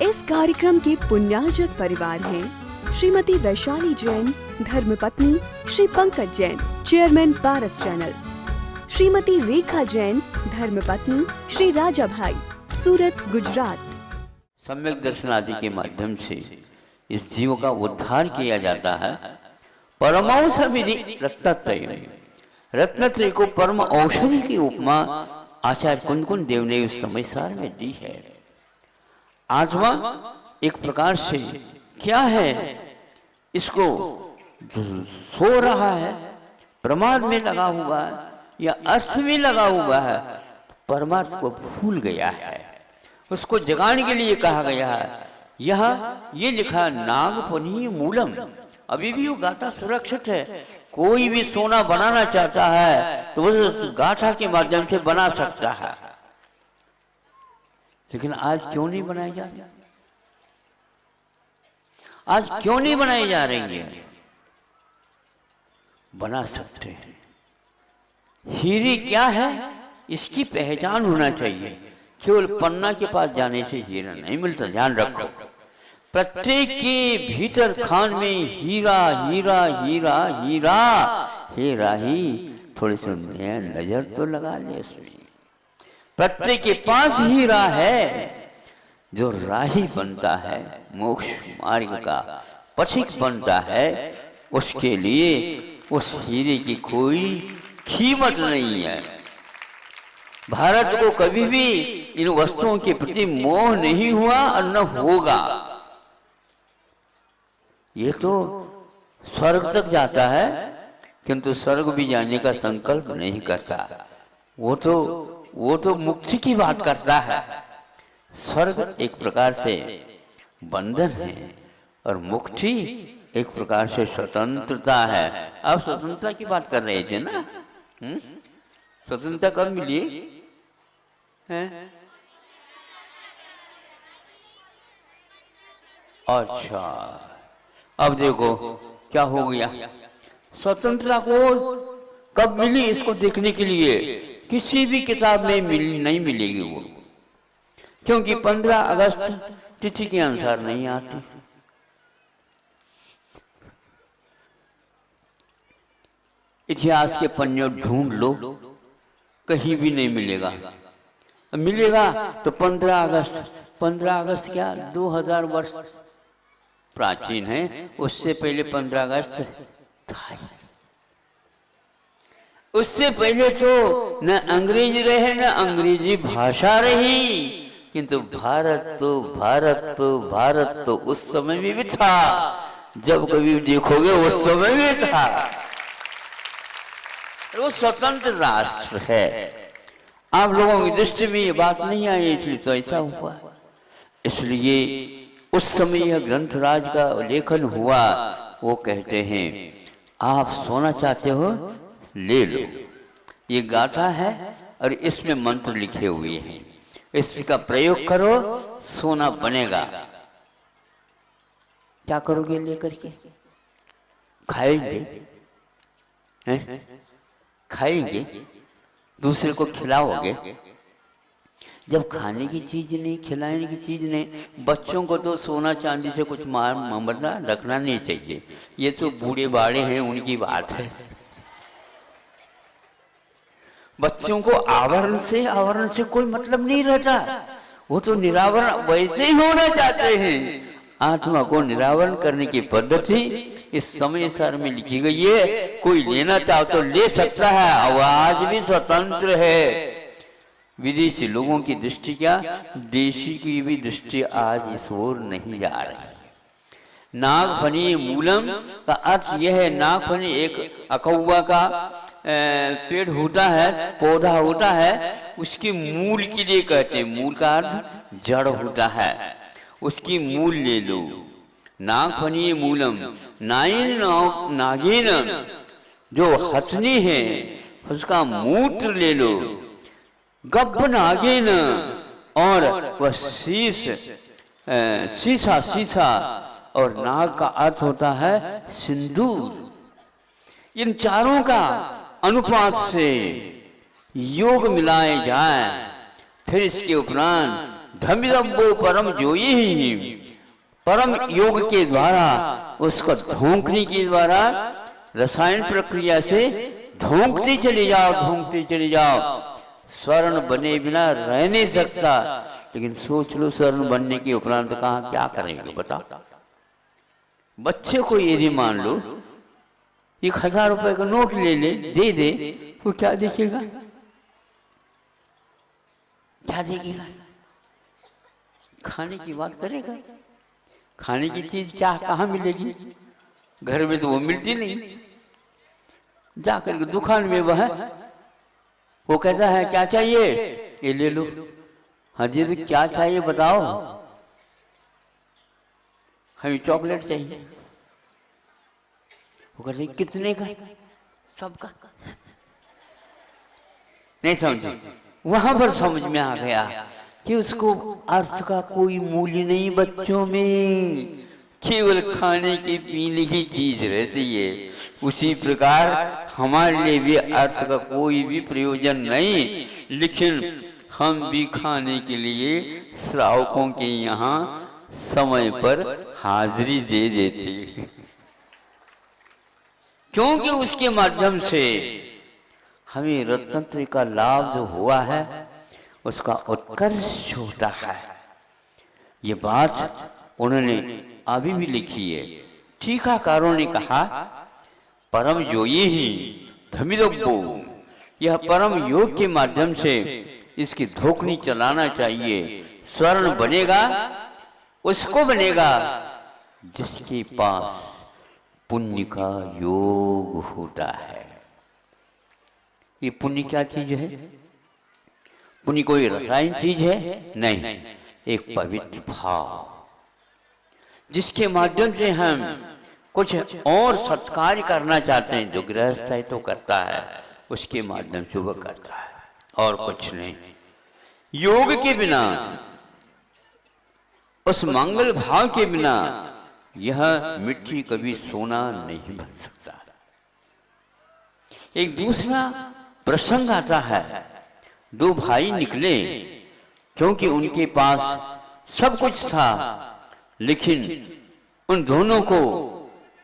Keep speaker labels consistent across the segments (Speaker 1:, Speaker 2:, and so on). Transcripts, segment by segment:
Speaker 1: इस कार्यक्रम के पुण्यार्जक परिवार हैं श्रीमती वैशाली जैन, धर्मपत्नी श्री पंकज जैन, चेयरमैन पारस चैनल, श्रीमती रेखा जैन, धर्मपत्नी श्री राजा भाई, सूरत, गुजरात।
Speaker 2: सम्यक दर्शन आदि के माध्यम से इस जीव का उद्धार किया जाता है। परमांश विधि रत्नत्रय, रत्नत्रय को परम औषधि की उपमा आचार्य कुंदकुंद देव ने उस समय सार में दी है। आत्मा एक प्रकार से क्या है, इसको सो रहा है, प्रमाद में लगा हुआ है या अर्थ में लगा हुआ है, परमार्थ को भूल गया है, उसको जगाने के लिए कहा गया है। यह ये लिखा नागफनी मूलम, अभी भी वो गाथा सुरक्षित है। कोई भी सोना बनाना चाहता है तो उस गाथा के माध्यम से बना सकता है, लेकिन आज क्यों नहीं बनाई जा रही? आज क्यों नहीं बनाई जा रही है? बना सकते हैं। हीरे क्या है, इसकी पहचान होना चाहिए। केवल पन्ना के पास जाने से हीरा नहीं मिलता, ध्यान रखो। प्रत्येक के भीतर खान में हीरा हीरा हीरा हीरा हीरा ही, थोड़ी सी नजर तो लगा ले उसमें। प्रत्येक के पास हीरा है। जो राही बनता है, मोक्ष मार्ग का पथिक बनता है, उसके लिए उस हीरे की कोई कीमत नहीं है। भारत को कभी भी इन वस्तुओं के प्रति मोह नहीं हुआ और न होगा। ये तो स्वर्ग तक जाता है, किंतु स्वर्ग भी जाने का संकल्प नहीं करता। वो तो मुक्ति की बात करता है। स्वर्ग एक प्रकार से बंधन है और मुक्ति एक प्रकार से स्वतंत्रता है। आप स्वतंत्रता की बात कर रहे थे ना? स्वतंत्रता कब मिली है? अच्छा, अब देखो क्या हो गया। स्वतंत्रता को कब मिली, इसको देखने के लिए किसी भी किताब में नहीं मिलेगी वो, क्योंकि 15 अगस्त तिथि के अनुसार नहीं आती। इतिहास के पन्ने ढूंढ लो, कहीं भी नहीं मिलेगा। मिलेगा तो 15 अगस्त। 15 अगस्त क्या 2000 वर्ष प्राचीन है, उससे पहले 15 अगस्त था। उससे पहले तो न अंग्रेज रहे न अंग्रेजी भाषा रही, किंतु भारत तो उस समय में भी था। जब कभी देखोगे उस समय में था। वो स्वतंत्र राष्ट्र है। आप लोगों की दृष्टि में ये बात नहीं आई, इसलिए तो ऐसा हुआ। इसलिए उस समय यह ग्रंथराज का लेखन हुआ। वो कहते हैं आप सोना चाहते हो ले लो, ये गाथा है और इसमें मंत्र लिखे हुए हैं, इसका प्रयोग करो, सोना बनेगा। क्या करोगे लेकर के? खाएंगे हैं? खाएंगे, दूसरे को खिलाओगे। जब खाने की चीज नहीं, खिलाने की चीज नहीं, बच्चों को तो सोना चांदी से कुछ मामला रखना नहीं चाहिए। ये तो बूढ़े बाड़े हैं, उनकी बात है। बच्चों को आवरण से कोई मतलब नहीं रहता। वो तो निरावरण वैसे ही होना चाहते हैं। आत्मा को निरावरण करने की पद्धति इस समय सार में लिखी गई है। कोई लेना चाहो तो ले सकता है, और आज भी स्वतंत्र है। विदेशी लोगों की दृष्टि क्या, देशी की भी दृष्टि आज इस ओर नहीं जा रही। नागफनी मूलम का अर्थ यह है, नागफनी एक अकौवा का पेड़ होता है, पौधा होता है, उसके मूल के लिए कहते हैं। मूल का अर्थ जड़ होता है, उसकी मूल ले लो। नागफनी मूलम, नागिन जो हथनी है उसका मूत्र ले लो। गब्ब नागिन, और वह शीशा और नाग का अर्थ होता है सिंदूर। इन चारों का अनुपात से योग मिलाए जाए, फिर इसके उपरांत धमिदब्बो परम जोई ही, परम योग के द्वारा, उसको धोंकने के द्वारा, रसायन प्रक्रिया से धोंकते चले जाओ, धोंकते चले जाओ। स्वर्ण बने बिना रह नहीं सकता। लेकिन सोच लो, स्वर्ण बनने के उपरांत कहाँ क्या करेंगे बताओ। बच्चे को यदि मान लो 1000 रुपए का नोट ले ले, दे दे, वो क्या देखेगा, क्या देखेगा? खाने की बात करेगा। खाने की चीज क्या कहाँ मिलेगी? घर में तो वो मिलती नहीं। जाकर के दुकान में वह वो कहता है क्या चाहिए, ये ले लो। हाँ जी, तो क्या चाहिए बताओ? हमें चॉकलेट चाहिए। वो कहते कितने का? सबका। नहीं समझे? वहां पर समझ में आ गया कि उसको अर्थ का कोई मूल्य नहीं बच्चों में, केवल खाने की पीने की चीज रहती है। उसी प्रकार हमारे लिए भी अर्थ का कोई भी प्रयोजन नहीं, लेकिन हम भी खाने के लिए श्रावकों के यहाँ समय पर हाजिरी दे देते, क्योंकि उसके माध्यम से हमें रत्नत्रय का लाभ जो हुआ है उसका उत्कर्ष होता है। ये बात उन्होंने अभी भी लिखी है। टीकाकारों ने कहा परम योगी ही धमिदब्बो, यह परम योग के माध्यम से इसकी धोखनी चलाना चाहिए। स्वर्ण बनेगा उसको बनेगा जिसके पास पुण्य का योग होता है। ये पुण्य क्या चीज है? पुण्य कोई रसायन चीज है? नहीं, एक पवित्र भाव, जिसके माध्यम से हम कुछ और सत्कार्य करना चाहते हैं। जो गृहस्थ है तो करता है, उसके माध्यम से वह करता है, और कुछ नहीं। योग के बिना, उस मंगल भाव के बिना यह मिट्टी कभी सोना नहीं बन सकता। एक दूसरा प्रसंग आता है। दो भाई निकले, क्योंकि उनके पास सब कुछ था, लेकिन उन दोनों को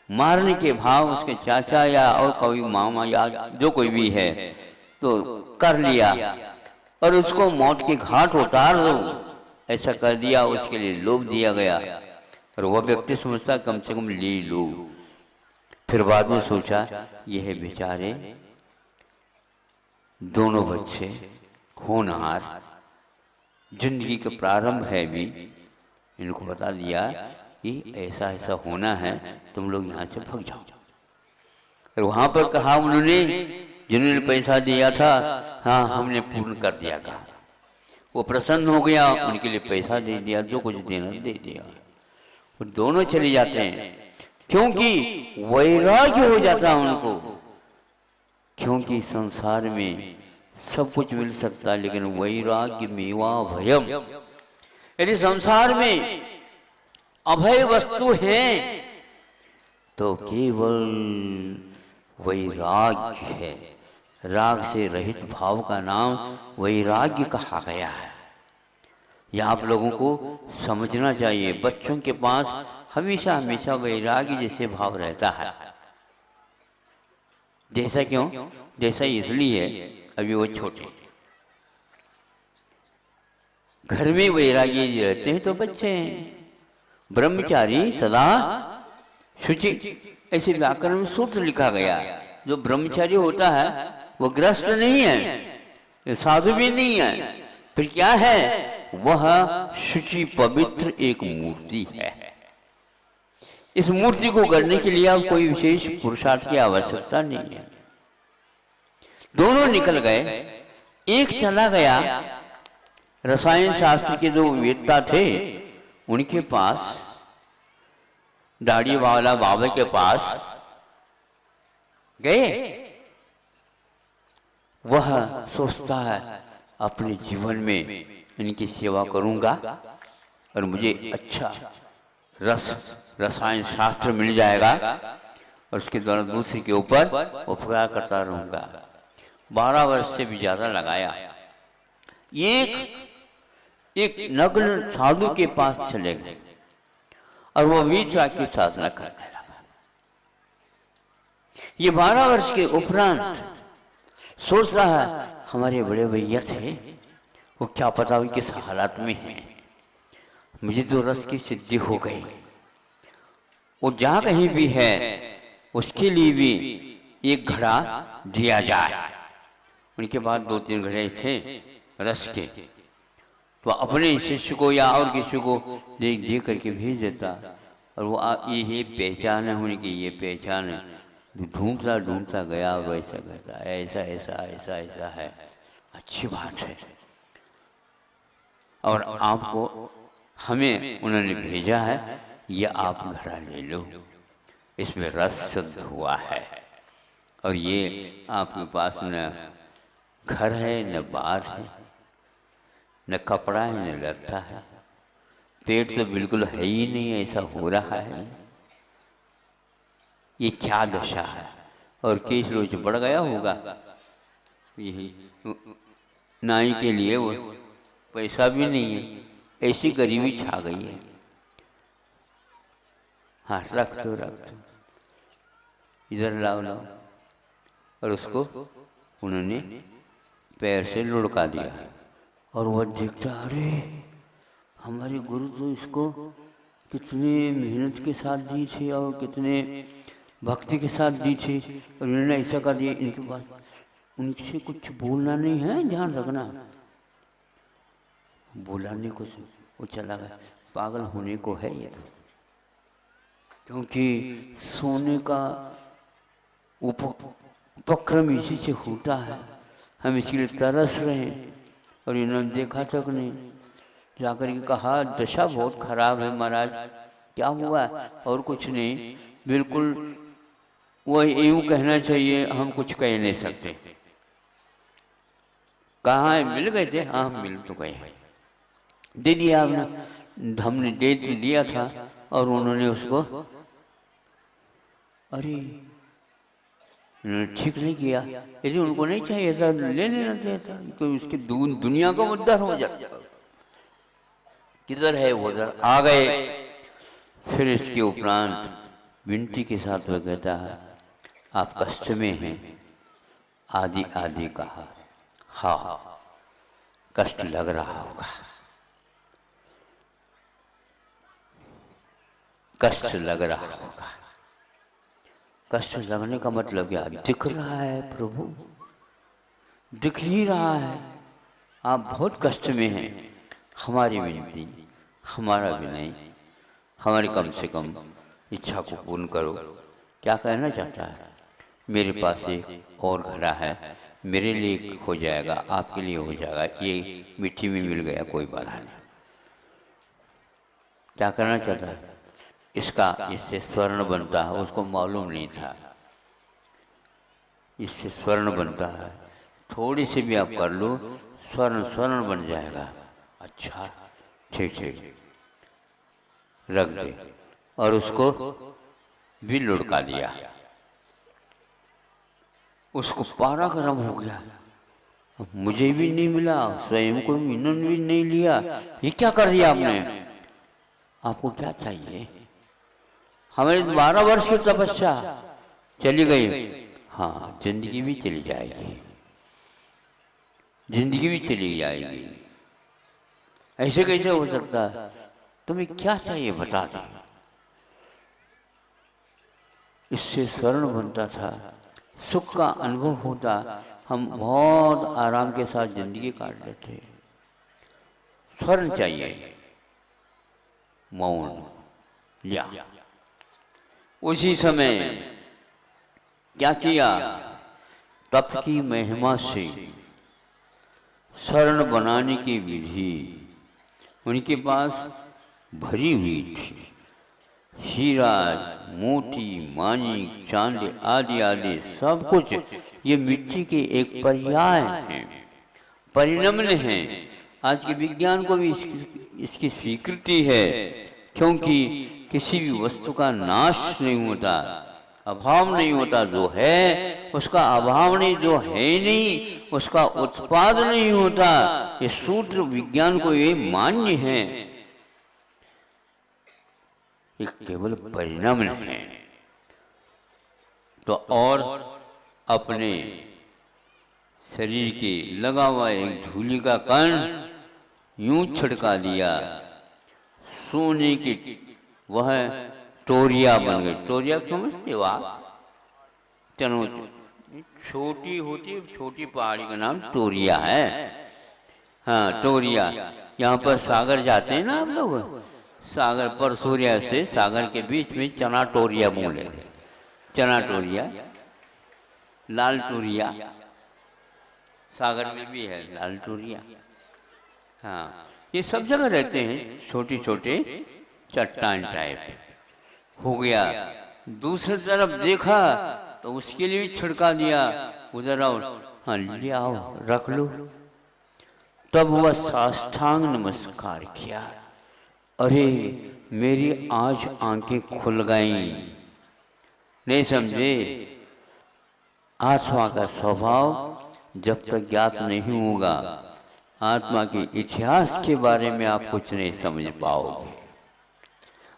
Speaker 2: मारने के भाव उसके चाचा या और कोई मामा या जो कोई भी है तो कर लिया, और उसको मौत के घाट उतार दो, ऐसा कर दिया। उसके लिए लोभ दिया गया, और वह व्यक्ति समझता कम से कम ले लो। फिर बाद में सोचा यह बेचारे दोनों बच्चे होनहार, जिंदगी का प्रारंभ है भी, इनको बता दिया कि ऐसा ऐसा होना है, तुम लोग यहाँ से भाग जाओ। और वहां पर कहा उन्होंने, जिन्होंने पैसा दिया था, हाँ हमने पूर्ण कर दिया कहा। वो प्रसन्न हो गया, उनके लिए पैसा दे दिया, जो कुछ देना दे दिया। वो दोनों चले जाते हैं, क्योंकि वैराग्य हो जाता है उनको। क्योंकि संसार में सब कुछ मिल सकता है, लेकिन वैराग्य मेवा भयम। यदि संसार में अभय वस्तु है तो केवल वैराग्य है। राग से रहित भाव का नाम वैराग्य कहा गया है। यह आप लोगों को समझना चाहिए। बच्चों के पास हमेशा हमेशा वैराग्य जैसे भाव रहता है। जैसा क्यों? जैसा इसलिए अभी वो छोटे, घर में वैराग्य रहते हैं तो बच्चे हैं। ब्रह्मचारी सदा शुचि, ऐसे व्याकरण में सूत्र लिखा गया। जो ब्रह्मचारी होता है वो ग्रस्त नहीं है, साधु भी नहीं है, फिर क्या है? वह शुचि पवित्र एक मूर्ति है। इस मूर्ति को करने के लिए अब कोई विशेष पुरुषार्थ की आवश्यकता नहीं है। दोनों निकल गए। एक चला गया, रसायन शास्त्र के जो वेत्ता थे उनके पास, दाढ़ी वाला बाबा के पास गए। वह सोचता है अपने जीवन में इनकी सेवा करूंगा और मुझे अच्छा रसायन शास्त्र मिल जाएगा, और उसके द्वारा दूसरे के ऊपर उपकार करता रहूंगा। 12 वर्ष से भी ज्यादा लगाया। एक एक नग्न साधु के पास चले गए और वो वीतराग की साधना करने लगा। ये 12 वर्ष के उपरांत सोच रहा है हमारे बड़े भैया थे, वो क्या पता वो किस हालात में हैं, मुझे तो रस की सिद्धि हो गई, वो जहाँ कहीं भी है उसके लिए भी एक घड़ा दिया जाए। उनके बाद 2-3 घड़े थे रस के, तो अपने शिष्य को या और किसी को दे करके भेज देता, और वो ये पहचान है उनकी, ये पहचान है, ढूंढता ढूंढता गया और ऐसा कहता ऐसा ऐसा ऐसा ऐसा है, अच्छी बात है, और आपको हमें उन्होंने भेजा है, ये आप घड़ा ले लो, इसमें रस शुद्ध हुआ है, और ये आपके पास न घर है न बार है न कपड़ा है न लत्ता है, पेट तो बिल्कुल है ही नहीं, ऐसा हो रहा है, ये क्या दशा है, और केस रोज बढ़ गया होगा, यही नाई के लिए वो पैसा भी नहीं है, ऐसी गरीबी छा गई है। हाँ रख दो इधर लाओ लाओ, और उसको उन्होंने पैर से लुढ़का दिया, और वह देखता अरे हमारे गुरु तो इसको कितने मेहनत के साथ दी थी और कितने भक्ति के साथ दी थी, और इन्होंने ऐसा कर दिया, इनके पास उनसे कुछ बोलना नहीं है, ध्यान रखना, बोला नहीं कुछ, वो चला गया, पागल होने को है ये तो, क्योंकि सोने का उपक्रम इसी से होता है, हम इसके लिए तरस रहे हैं, और इन्होंने देखा तक नहीं, जाकर के कहा दशा बहुत खराब है महाराज, क्या हुआ, और कुछ नहीं, बिल्कुल वही यूँ कहना चाहिए, हम कुछ कह नहीं सकते, कहाँ है, मिल गए थे, हाँ मिल तो गए, दे दिया आपने, हमने दे दिया था, और उन्होंने उसको अरे ठीक नहीं किया, यदि उनको नहीं चाहिए था ले लेना चाहिए था, क्योंकि उसकी दुनिया का उद्धार हो जाता, किधर है वो उधर आ गए। फिर इसके उपरांत विनती के साथ वह कहता है आप कष्ट में हैं, आदि आदि कहा, हाँ कष्ट लग रहा होगा, कष्ट लग रहा होगा, कष्ट लगने का मतलब क्या, दिख रहा है प्रभु, दिख ही रहा है, आप बहुत कष्ट में हैं, हमारी विनती, हमारा विनय, हमारी कम से कम इच्छा को पूर्ण करो। क्या कहना चाहता है, मेरे पास एक और घड़ा है, मेरे लिए हो जाएगा, आपके लिए हो जाएगा, ये मिट्टी में मिल गया, कोई बाधा नहीं। क्या करना चाहता है, इसका इससे स्वर्ण बनता है, उसको मालूम नहीं था, इससे स्वर्ण बनता है, थोड़ी सी भी आप कर लो स्वर्ण स्वर्ण बन जाएगा, अच्छा ठीक ठीक रख दे, और उसको भी लुढ़का दिया, उसको पारा गर्म हो गया, मुझे भी नहीं मिला, स्वयं को इन्होंने भी नहीं लिया, ये क्या कर दिया आपने, आपको क्या चाहिए, हमारी 12 वर्ष की तपस्या चली गई, हाँ जिंदगी भी चली जाएगी, जिंदगी भी चली जाएगी, ऐसे कैसे हो सकता है, तुम्हें क्या चाहिए बता दो। इससे स्वर्ण बनता था, सुख का अनुभव होता, हम बहुत आराम के साथ जिंदगी काट लेते, स्वर्ण चाहिए, मौन लिया। उसी समय क्या किया, तप की महिमा से स्वर्ण बनाने की विधि उनके पास भरी हुई थी, हीरा मोती मानिक चांदी आदि आदि सब कुछ ये मिट्टी के एक पर्याय हैं, परिणमन हैं। आज के विज्ञान को भी इसकी स्वीकृति है, क्योंकि किसी भी वस्तु का नाश नहीं होता, अभाव नहीं होता, जो है उसका अभाव नहीं, जो है नहीं उसका उत्पाद नहीं होता। ये सूत्र विज्ञान को ये मान्य है, ये केवल परिणाम नहीं है। तो और अपने शरीर के लगा हुआ एक धूलि का कण यूं छिड़का दिया, सोने की वह टोरिया बन गई। टोरिया समझते हो आप? चलो, छोटी होती, छोटी पहाड़ी का नाम टोरिया है। हाँ, टोरिया। यहाँ पर सागर जाते हैं ना आप लोग, सागर पर सूर्या से सागर के बीच में चना टोरिया बोले, चना टोरिया, लाल टोरिया, सागर में भी है लाल टोरिया। हाँ, ये सब जगह रहते हैं, छोटे छोटे चट्टान टाइप हो गया। दूसरी तरफ देखा तो उसके लिए भी छिड़का दिया, उधर आओ, हाँ ले आओ, रख लो। तब वह साष्टांग नमस्कार किया। अरे मेरी आज आंखें खुल गईं। नहीं समझे? आत्मा का स्वभाव जब तक ज्ञात नहीं होगा, आत्मा के इतिहास के बारे में आप कुछ नहीं समझ पाओगे,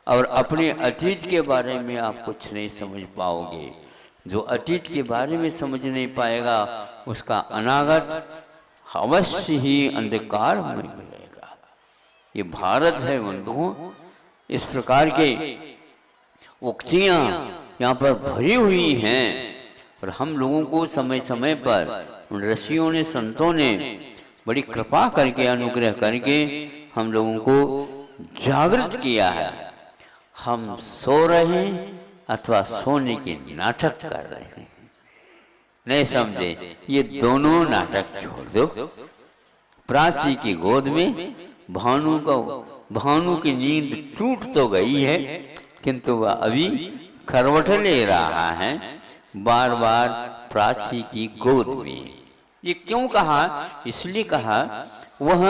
Speaker 2: और अपने अतीत के बारे में आप कुछ नहीं समझ पाओगे। जो अतीत के बारे में समझ नहीं पाएगा, उसका अनागत अवश्य ही अंधकार में मिलेगा। ये भारत है बंधुओं, इस प्रकार के उक्तियां यहाँ पर भरी हुई हैं, और हम लोगों को समय समय पर उन ऋषियों ने, संतों ने बड़ी कृपा करके, अनुग्रह करके हम लोगों को जागृत किया है। हम सो रहे हैं अथवा सोने के नाटक कर रहे हैं। नहीं समझे? ये दोनों नाटक छोड़ दो। प्राची की गोद में भानु की नींद टूट तो गई है, किंतु वह अभी खरवट ले रहा है बार बार प्राची की गोद में। ये क्यों कहा? इसलिए कहा वह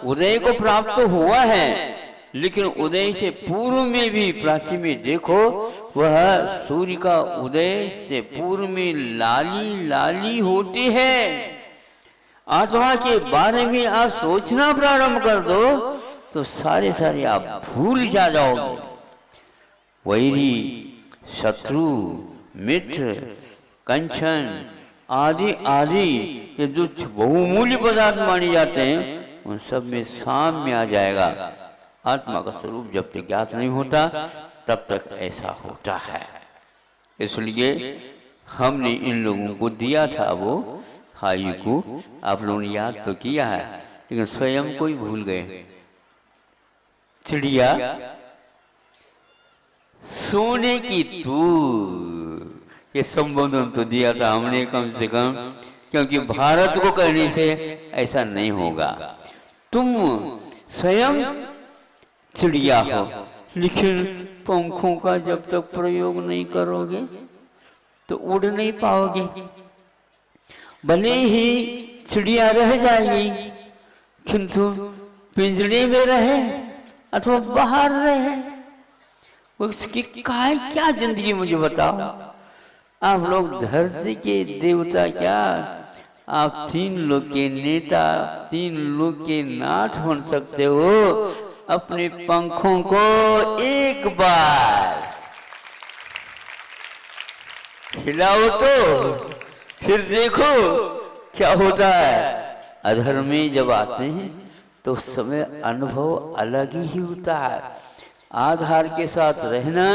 Speaker 2: उदय को प्राप्त हुआ है, लेकिन उदय से पूर्व में भी प्राची में देखो, वह सूर्य का उदय से पूर्व में लाली लाली होती है। आत्मा के बारे में आप सोचना प्रारंभ कर दो तो सारे सारे आप भूल जाओगे। वैरी, शत्रु, मित्र, कंचन आदि आदि ये जो बहुमूल्य पदार्थ माने जाते हैं, उन सब में साम्य आ जाएगा। आत्मा का स्वरूप जब तक ज्ञात नहीं होता तब तक ऐसा होता है। इसलिए हमने इन लोगों को दिया था वो हाई को, आप लोगों ने याद तो किया है, लेकिन स्वयं को ही भूल गए। चिड़िया सोने की तूर, ये संबोधन तो दिया था हमने कम से कम, क्योंकि भारत को कहने से ऐसा नहीं होगा। तुम स्वयं चिड़िया हो, लेकिन पंखों का जब तक प्रयोग नहीं करोगे तो उड़ नहीं पाओगे। भले ही चिड़िया रह जाएगी, किंतु पिंजरे में रहे अथवा बाहर रहे, उसकी क्या जिंदगी, मुझे बताओ। आप लोग धरती के देवता क्या, आप 3 लोग के नेता, 3 लोग के नाथ बन सकते हो। अपने पंखों को एक बार हिलाओ तो फिर देखो क्या होता है। अधर्म में जब आते हैं तो उस समय अनुभव अलग ही होता है। आधार के साथ रहना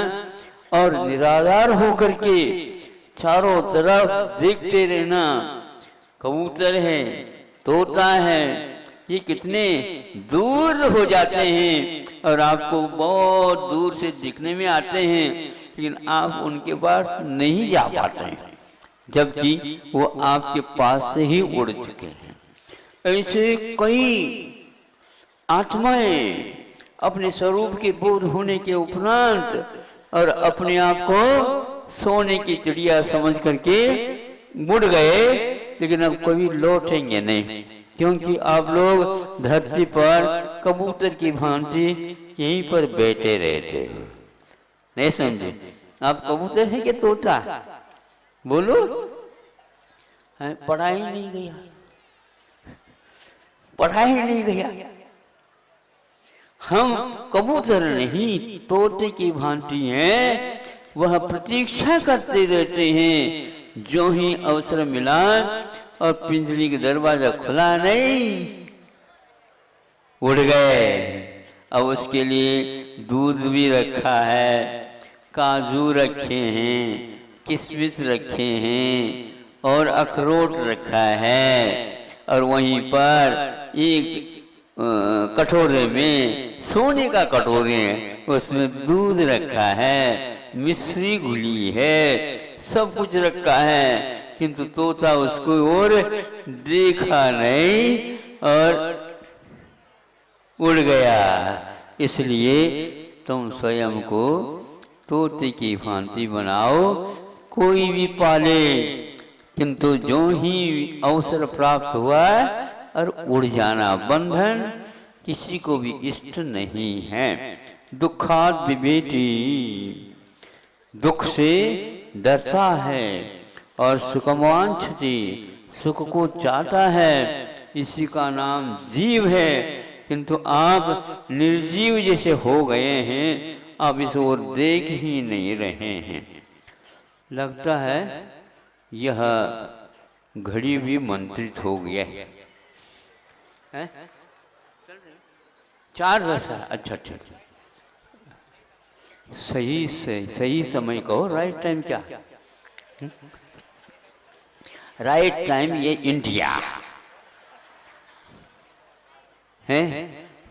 Speaker 2: और निराधार होकर के चारों तरफ देखते रहना। कबूतर है, तोता है, ये कितने दूर हो जाते हैं और आपको बहुत दूर से दिखने में आते हैं, लेकिन आप उनके पास नहीं जा पाते हैं, जबकि वो आपके पास से ही उड़ चुके हैं। ऐसे कई आत्माएं अपने स्वरूप के बोध होने के उपरांत और अपने आप को सोने की चिड़िया समझ करके मुड़ गए, लेकिन अब कभी लौटेंगे नहीं, क्योंकि आप लोग धरती पर कबूतर की भांति यहीं पर बैठे रहते। नहीं समझे? आप कबूतर है कि तोता? बोलो। पढ़ा ही नहीं गया, पढ़ा ही नहीं गया। हम कबूतर नहीं तोते की भांति हैं, वह प्रतीक्षा करते रहते हैं। जो ही अवसर मिला और पिंजरी का दरवाजा खुला नहीं, उड़ गए। अब उसके लिए दूध भी रखा है, काजू रखे हैं, किशमिश रखे हैं और अखरोट रखा है। और वहीं पर एक कटोरे में, सोने का कटोरे है, उसमें दूध रखा है, मिश्री घुली है, सब कुछ रखा है। किंतु तोता उसको और देखा नहीं और उड़ गया। इसलिए तुम स्वयं को तोते की भांति बनाओ। कोई भी पाले, किंतु जो ही अवसर प्राप्त हुआ और उड़ जाना, बंधन किसी को भी इष्ट नहीं है। दुखाद विभेति, दुख से डरता है और सुखवांछति, सुख को चाहता है। इसी का नाम जीव है। किंतु आप निर्जीव जैसे हो गए हैं, आप इस ओर देख ही नहीं रहे हैं। लगता है यह घड़ी भी मंत्रित हो गया है। 4:10। अच्छा अच्छा, सही समय कहो। राइट टाइम क्या? राइट टाइम ये इंडिया है,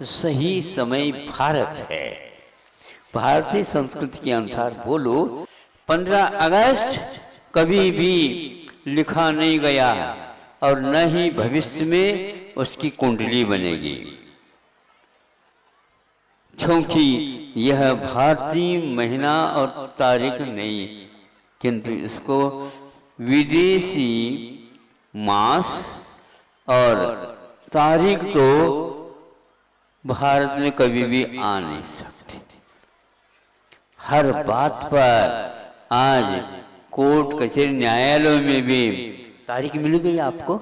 Speaker 2: सही समय भारत है। भारतीय संस्कृति के अनुसार बोलो, 15 अगस्त कभी भी लिखा नहीं गया और न ही भविष्य में उसकी कुंडली बनेगी, क्योंकि यह भारतीय महीना और तारीख नहीं, किंतु इसको विदेशी मास और तारीख तो भारत में कभी भी आ नहीं सकती। हर बात पर आज कोर्ट कचहरी न्यायालय में भी तारीख मिल गई आपको,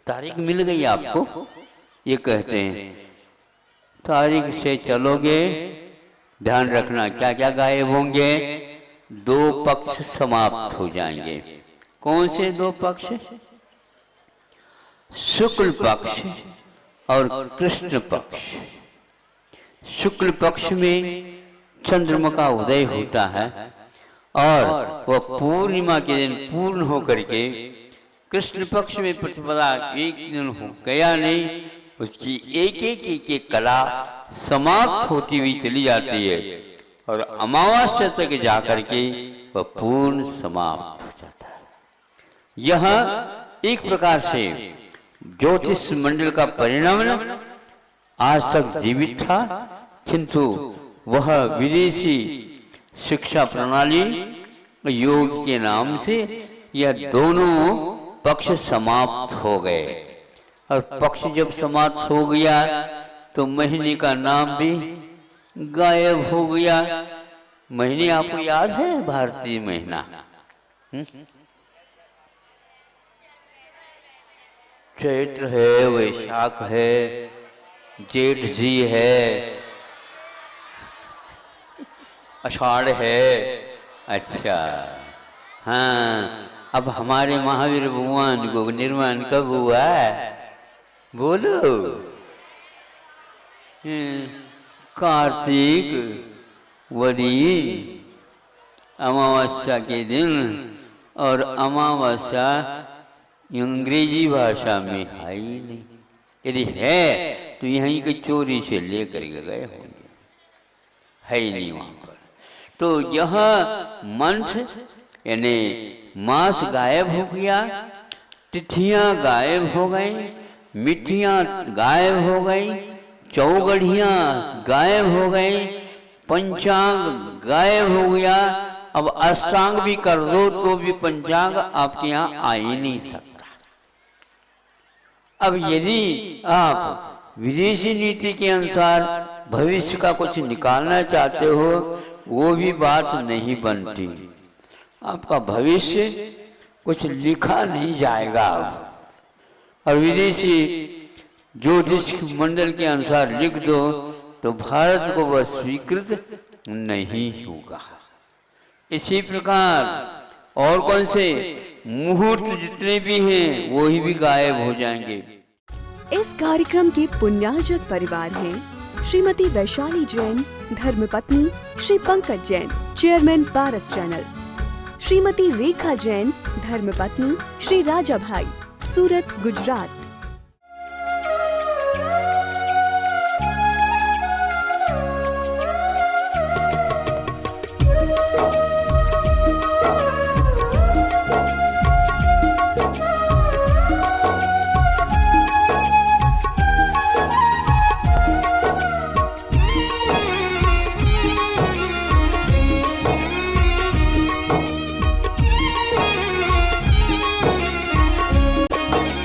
Speaker 2: तारीख मिल गई आपको। ये कहते हैं तारीख से चलोगे, ध्यान रखना क्या क्या गायब होंगे। 2 पक्ष समाप्त हो जाएंगे। कौन से 2 पक्ष? शुक्ल पक्ष और कृष्ण पक्ष। शुक्ल पक्ष में चंद्रमा का उदय होता है और वह पूर्णिमा के दिन पूर्ण होकर के कृष्ण पक्ष में प्रतिपदा एक दिन हो गया नहीं, उसकी एक कला समाप्त होती हुई चली जाती है और अमावस्या तक जाकर के वह पूर्ण समाप्त हो जाता है। यह एक प्रकार से ज्योतिष मंडल का परिणाम आज तक जीवित था, किंतु वह विदेशी शिक्षा प्रणाली योग के नाम से यह दोनों पक्ष समाप्त हो गए। और पक्ष जब समाप्त हो गया तो महीने का नाम भी गायब हो गया। महीने आपको याद है? भारतीय महीना चैत्र है, वैशाख है, जेठ जी है, आषाढ़ है। अच्छा हाँ, अब हमारे महावीर भगवान को निर्माण कब हुआ? बोलो। कार्तिक वरी अमावस्या के दिन, और अमावस्या अंग्रेजी भाषा में है ही नहीं। यदि है तो यहीं के चोरी से लेकर के गए होंगे, है ही नहीं वहां पर। तो यह मंथ यानी मास गायब हो गया, तिथियां गायब हो गई, मिट्टियां गायब हो गई, चौगढ़ियां गायब हो गई, पंचांग गायब हो गया। अब अष्टांग भी कर दो तो भी पंचांग आपके यहाँ आ ही नहीं सकता। अब यदि आप विदेशी नीति के अनुसार भविष्य का कुछ निकालना चाहते हो वो भी बात नहीं बनती। आपका भविष्य कुछ लिखा नहीं जाएगा अब। और विदेशी ज्योतिष मंडल के अनुसार लिख दो तो भारत को वह स्वीकृत नहीं होगा। इसी प्रकार और कौन से मुहूर्त जितने भी हैं वो भी गायब हो जाएंगे।
Speaker 1: इस कार्यक्रम के पुण्यार्जक परिवार हैं श्रीमती वैशाली जैन, धर्मपत्नी श्री पंकज जैन, चेयरमैन पारस चैनल, श्रीमती रेखा जैन, धर्मपत्नी श्री राजा भाई, सूरत, गुजरात।